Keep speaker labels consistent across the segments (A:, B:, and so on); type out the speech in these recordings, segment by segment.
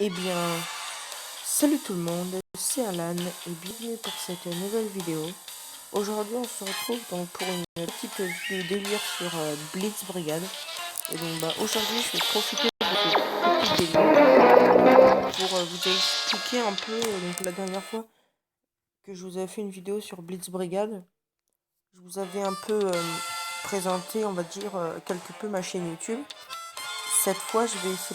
A: Eh bien, salut tout le monde, c'est Alan et bienvenue pour cette nouvelle vidéo. Aujourd'hui, on se retrouve donc pour une petite vidéo délire sur Blitz Brigade. Et donc, aujourd'hui, je vais profiter de ce petit délire pour vous expliquer un peu. Donc, la dernière fois que je vous avais fait une vidéo sur Blitz Brigade, je vous avais un peu présenté, on va dire, quelque peu ma chaîne YouTube. Cette fois, je vais vous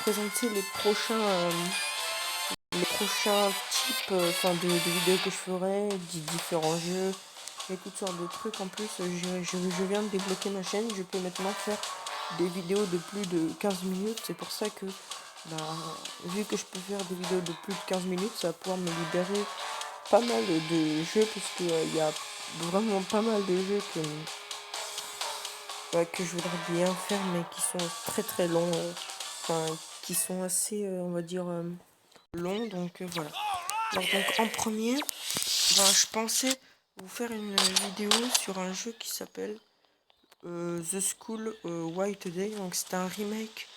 A: présenter les prochains types de vidéos que je ferai, des différents jeux et toutes sortes de trucs. En plus, je viens de débloquer ma chaîne, je peux maintenant faire des vidéos de plus de 15 minutes. C'est pour ça que, bah, vu que je peux faire des vidéos de plus de 15 minutes, ça va pouvoir me libérer pas mal de jeux, puisque il y a vraiment pas mal de jeux que je voudrais bien faire, mais qui sont très très longs, qui sont assez, on va dire, longs. Donc voilà. Alors donc en premier, je pensais vous faire une vidéo sur un jeu qui s'appelle The School White Day. Donc c'est un remake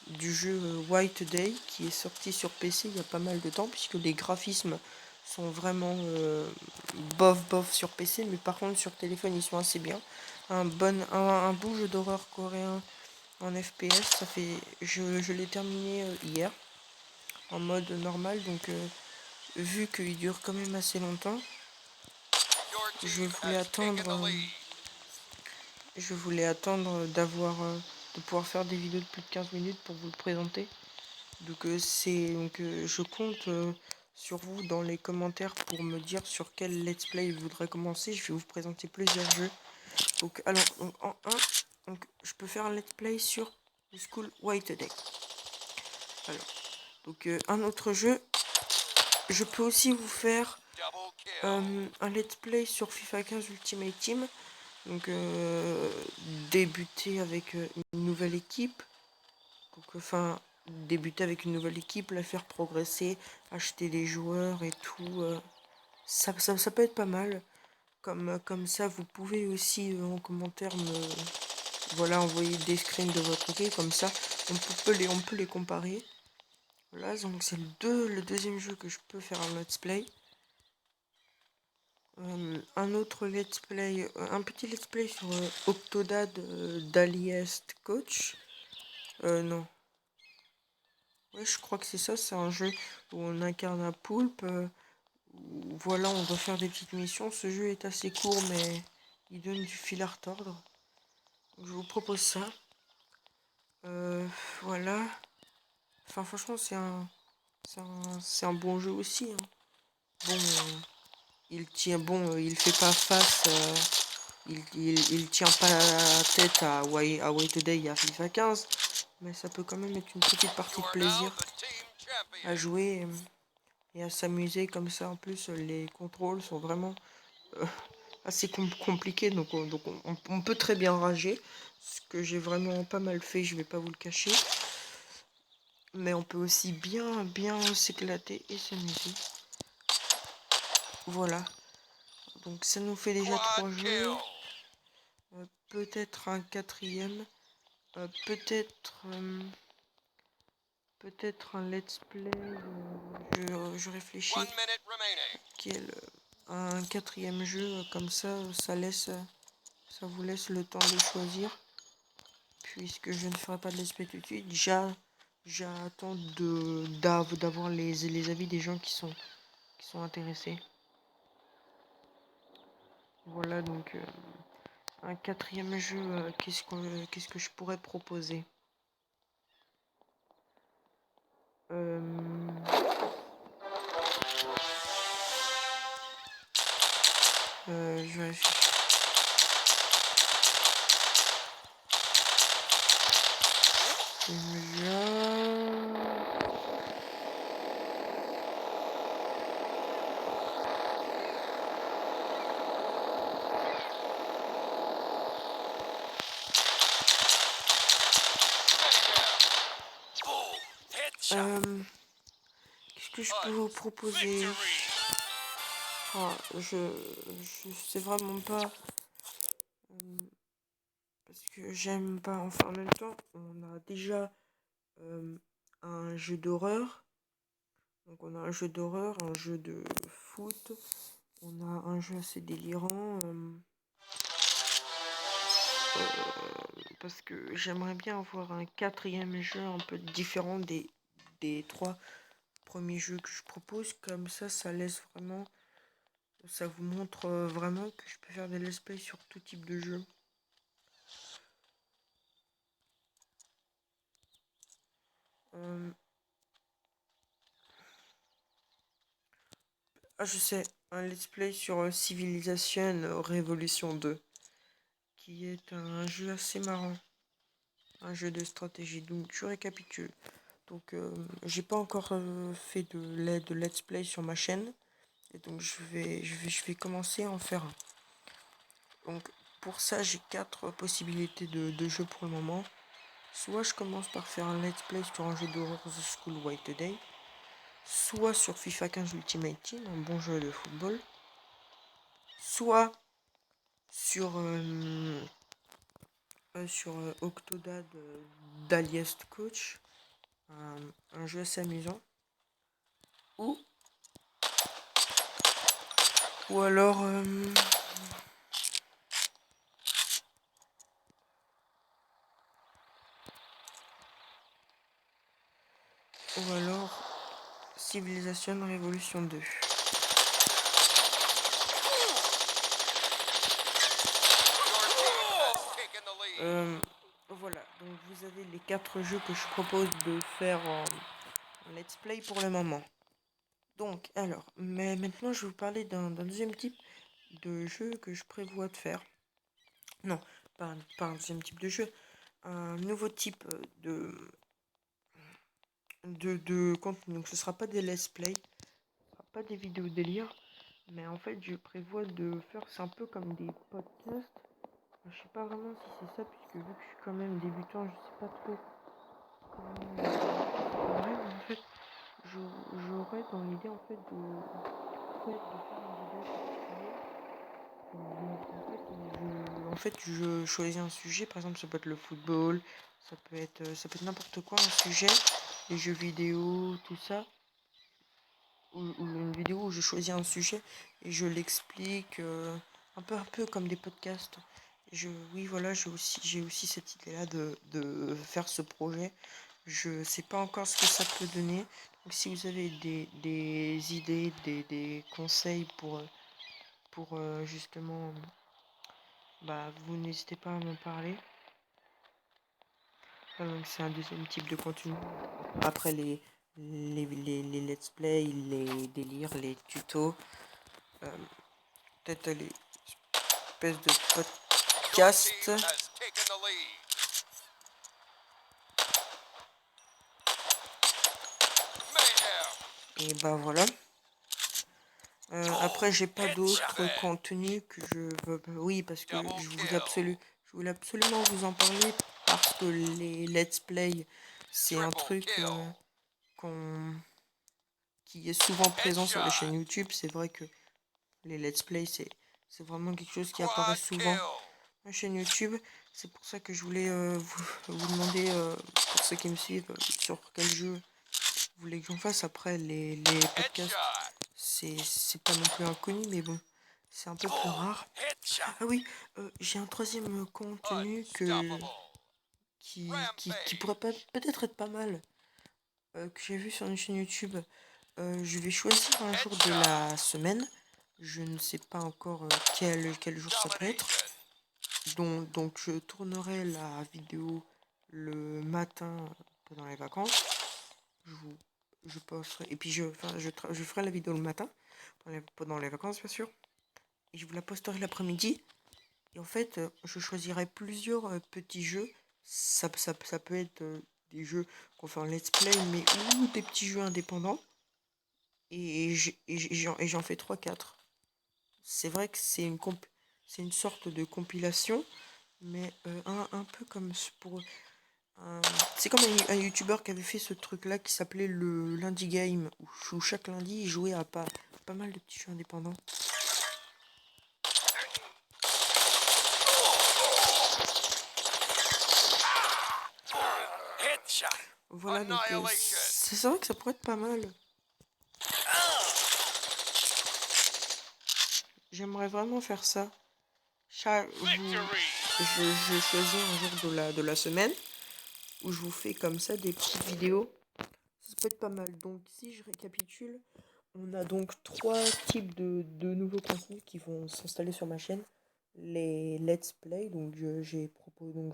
A: du jeu White Day qui est sorti sur PC il y a pas mal de temps, puisque les graphismes sont vraiment bof bof sur PC, mais par contre sur téléphone ils sont assez bien. Un beau jeu d'horreur coréen en FPS. Je l'ai terminé hier en mode normal, donc vu qu'il dure quand même assez longtemps, je voulais attendre, de pouvoir faire des vidéos de plus de 15 minutes pour vous le présenter. Donc je compte sur vous dans les commentaires pour me dire sur quel let's play vous voudrez commencer. Je vais vous présenter plusieurs jeux. Donc alors en 1, donc je peux faire un let's play sur The School White Day. Alors donc un autre jeu, je peux aussi vous faire un let's play sur FIFA 15 Ultimate Team. Donc débuter avec une nouvelle équipe. Donc débuter avec une nouvelle équipe, la faire progresser, acheter des joueurs et tout. Ça peut être pas mal. Comme ça, vous pouvez aussi en commentaire envoyer des screens de votre équipe. Comme ça, on peut les comparer. Voilà, donc c'est le deuxième jeu que je peux faire un let's play. Un autre let's play, un petit let's play sur Octodad d'Aliest Coach. Non. Ouais, je crois que c'est ça, c'est un jeu où on incarne un poulpe. Voilà, on doit faire des petites missions. Ce jeu est assez court, mais il donne du fil à retordre. Donc, je vous propose ça. Voilà. Enfin, franchement, c'est un bon jeu aussi, hein. Bon, il tient bon, il fait pas face. Il tient pas la tête à Way Today et à FIFA 15, mais ça peut quand même être une petite partie de plaisir à jouer et à s'amuser comme ça. En plus, les contrôles sont vraiment assez compliqués, donc on peut très bien rager, ce que j'ai vraiment pas mal fait, je vais pas vous le cacher. Mais on peut aussi bien s'éclater et s'amuser. Voilà. Donc ça nous fait déjà 3 jeux. Peut-être un quatrième. Peut-être un let's play. Je réfléchis. Un quatrième jeu, comme ça, ça vous laisse le temps de choisir. Puisque je ne ferai pas de let's play tout de suite. J'attends d'avoir les avis des gens qui sont intéressés. Voilà, donc un quatrième jeu, qu'est-ce que je pourrais proposer? Je vérifie. Qu'est-ce que je peux vous proposer? Je sais vraiment pas. Parce que j'aime pas. Enfin, en même temps, on a déjà un jeu d'horreur. Donc on a un jeu d'horreur, un jeu de foot, on a un jeu assez délirant. Parce que j'aimerais bien avoir un quatrième jeu un peu différent des trois premiers jeux que je propose. Comme ça laisse vraiment... Ça vous montre vraiment que je peux faire des let's play sur tout type de jeu. Ah, je sais, un let's play sur Civilization Révolution 2, qui est un jeu assez marrant, un jeu de stratégie. Donc je récapitule. Donc j'ai pas encore fait de let's play sur ma chaîne, et donc je vais commencer à en faire un. Donc pour ça j'ai 4 possibilités de jeu pour le moment. Soit je commence par faire un let's play sur un jeu d'horreur The School White Today, soit sur FIFA 15 Ultimate Team, un bon jeu de football, soit sur Octodad d'Aliest Coach, un jeu assez amusant, ou alors Civilization Révolution 2. Voilà, donc vous avez les 4 jeux que je propose de faire en let's play pour le moment. Donc, alors, mais maintenant je vais vous parler d'un deuxième type de jeu que je prévois de faire. Non, pas un deuxième type de jeu, un nouveau type de contenu. Donc ce sera pas des let's play, ce sera pas des vidéos délire, mais en fait je prévois de faire, c'est un peu comme des podcasts. Je sais pas vraiment si c'est ça, puisque vu que je suis quand même débutant, je sais pas trop comment mais en fait j'aurais dans l'idée en fait de faire une vidéo en fait je choisis un sujet, par exemple ça peut être le football, ça peut être n'importe quoi, un sujet, les jeux vidéo, tout ça, ou une vidéo où je choisis un sujet et je l'explique un peu comme des podcasts. Oui, voilà, j'ai aussi cette idée-là de faire ce projet. Je sais pas encore ce que ça peut donner. Donc si vous avez des idées, des conseils pour justement, bah vous n'hésitez pas à m'en parler. Donc c'est un deuxième type de contenu. Après les let's play, les délires, les tutos, peut-être les espèces de podcasts. Et bah voilà. Après j'ai pas d'autres contenus que je veux. Oui, parce que je voulais absolument vous en parler parce que les let's play c'est un truc qu'on qui est souvent présent sur les chaînes YouTube. C'est vrai que les let's play c'est vraiment quelque chose qui apparaît souvent sur la chaîne YouTube. C'est pour ça que je voulais vous demander pour ceux qui me suivent sur quel jeu vous voulez que j'en fasse. Après les podcasts c'est pas non plus inconnu, mais bon, c'est un peu plus rare. Ah oui, j'ai un troisième contenu qui pourrait peut-être être pas mal, que j'ai vu sur une chaîne YouTube. Je vais choisir un jour de la semaine. Je ne sais pas encore quel jour ça peut être. Donc je tournerai la vidéo le matin pendant les vacances. Je posterai. Et puis je ferai la vidéo le matin pendant les vacances, bien sûr. Et je vous la posterai l'après-midi. Et en fait, je choisirai plusieurs petits jeux. Ça peut être des jeux qu'on fait en let's play, mais ou des petits jeux indépendants. Et j'en fais 3-4. C'est vrai que c'est une sorte de compilation, mais un peu comme pour... c'est comme un youtubeur qui avait fait ce truc-là qui s'appelait le Lundi Game, où chaque lundi il jouait à pas mal de petits jeux indépendants. Voilà, donc c'est vrai que ça pourrait être pas mal. J'aimerais vraiment faire ça. Je choisis un jour de la semaine où je vous fais comme ça des petites vidéos. Ça peut être pas mal. Donc si je récapitule, on a donc 3 types de nouveaux contenus qui vont s'installer sur ma chaîne. Les let's play, donc je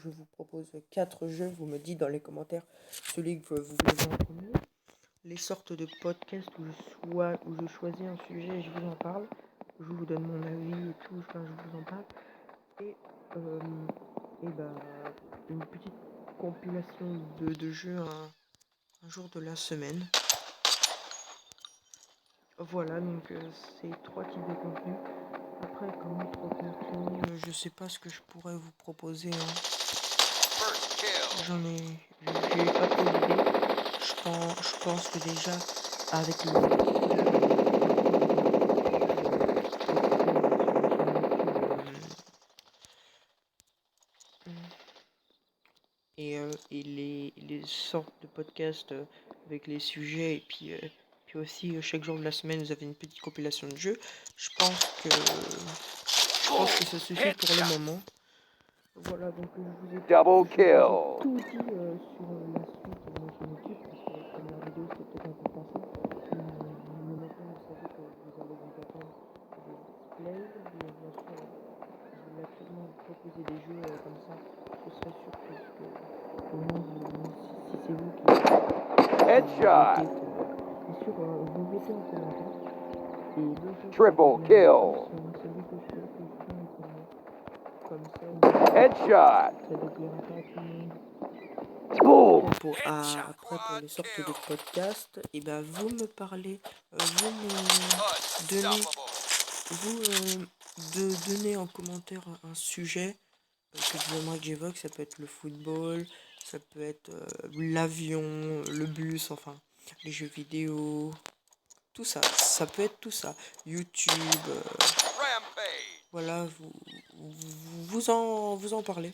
A: vous propose 4 jeux, vous me dites dans les commentaires celui que vous voulez voir en premier. Les sortes de podcasts où je choisis un sujet et je vous en parle. Je vous donne mon avis et tout, enfin je vous en parle. Et, une petite compilation de jeux un jour de la semaine. Voilà, donc c'est 3 types de contenus. Après, comme autre contenu, je sais pas ce que je pourrais vous proposer. J'ai pas trop d'idées. Je pense que déjà, avec et les sortes de podcasts avec les sujets et puis aussi chaque jour de la semaine vous avez une petite compilation de jeux. Je pense que ça suffit pour le moment. Voilà, donc je vous ai
B: Double
A: tout
B: kill.
A: dit sur la suite de ma chaîne YouTube, parce que la première vidéo c'était peut-être un peu passé, mais maintenant vous savez que vous allez vous attendre à des let's play, mais bien sûr je voulais absolument vous proposer des jeux comme ça, je serais surpris que au moins si c'est vous qui
B: Headshot.
A: votez bien sûr vous votez en commentaire, et le jeu
B: Triple
A: que
B: kill.
A: celui que je fais en premier. Comme ça,
B: Headshot.
A: ça déplaira pas à tout le monde.
B: Boom.
A: Après, pour les sortes de podcasts, et ben vous me parlez, vous me donnez, donnez en commentaire un sujet que vous aimeriez que j'évoque. Ça peut être le football, ça peut être l'avion, le bus, enfin les jeux vidéo, tout ça. Ça peut être tout ça. YouTube, voilà, vous en parlez.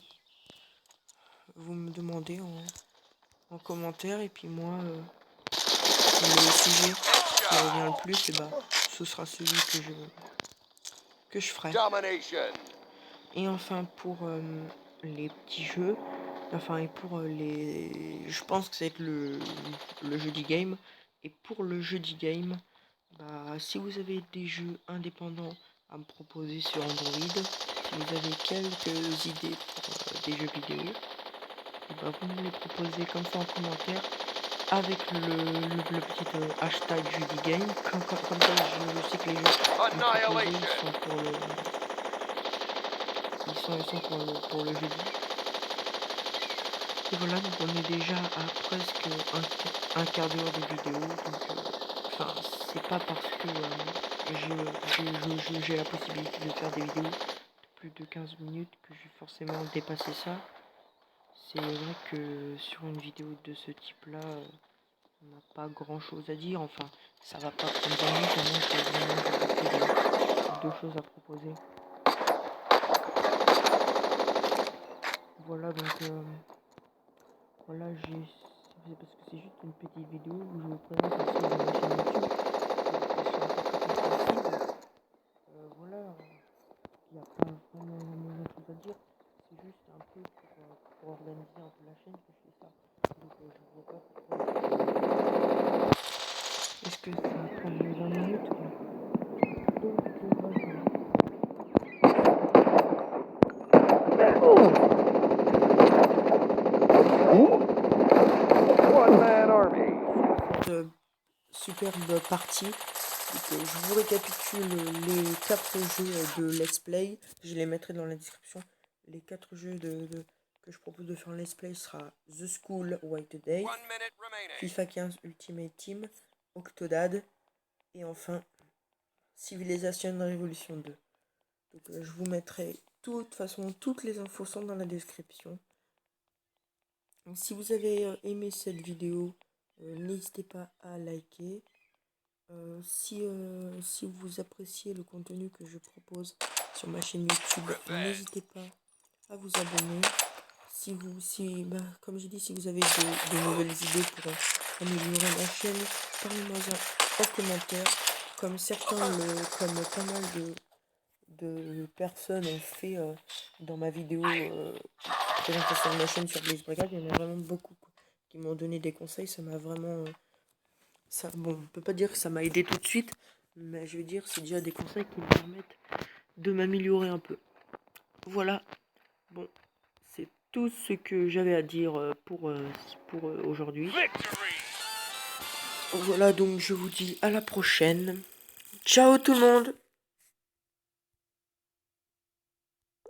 A: Vous me demandez en commentaire, et puis moi, le sujet qui revient le plus, et bah, ce sera celui que je ferai. Et enfin, pour les petits jeux, enfin, et pour je pense que ça va être le jeudi game. Et pour le jeudi game, bah, si vous avez des jeux indépendants à me proposer sur Android, si vous avez quelques idées pour des jeux vidéo, et bah, vous me les proposez comme ça en commentaire avec le petit hashtag JudyGame. Comme ça, je sais que les jeux proposés ils sont pour le jeudi. Et voilà, donc on est déjà à presque un quart d'heure de vidéo. Donc, enfin, c'est pas parce que j'ai la possibilité de faire des vidéos de plus de 15 minutes que je vais forcément dépasser ça. C'est vrai que sur une vidéo de ce type-là, on n'a pas grand chose à dire. Enfin, ça va pas prendre 20 minutes, à moins que vraiment j'ai beaucoup de choses à proposer. Voilà, donc voilà, c'est parce que c'est juste une petite vidéo où je vous présente la suite de ma chaîne YouTube. Voilà, il n'y a pas vraiment énormément de choses à dire. C'est juste un peu pour organiser un peu la chaîne que je fais ça. Donc je vois pas pourquoi. Est-ce que ça va prendre 20 minutes quoi. Donc
B: One man army.
A: cette superbe partie. Donc, je vous récapitule les 4 jeux de Let's Play. Je les mettrai dans la description. Les 4 jeux que je propose de faire en Let's Play sera The School White Day, FIFA 15 Ultimate Team, Octodad et enfin Civilization Revolution 2. Donc je vous mettrai de toute façon toutes les infos sont dans la description. Donc, si vous avez aimé cette vidéo, n'hésitez pas à liker. Si vous appréciez le contenu que je propose sur ma chaîne YouTube, n'hésitez pas à vous abonner. bah, comme j'ai dit, si vous avez de nouvelles idées pour améliorer ma chaîne, parlez-moi en commentaire, comme pas mal de personnes ont fait dans ma vidéo présentation de ma chaîne sur Blaze Brigade. Il y en a vraiment beaucoup qui m'ont donné des conseils. Ça m'a vraiment... bon, on peut pas dire que ça m'a aidé tout de suite, mais je veux dire, c'est déjà des conseils qui me permettent de m'améliorer un peu. Voilà. Bon, c'est tout ce que j'avais à dire pour aujourd'hui. Voilà, donc je vous dis à la prochaine. Ciao tout le monde!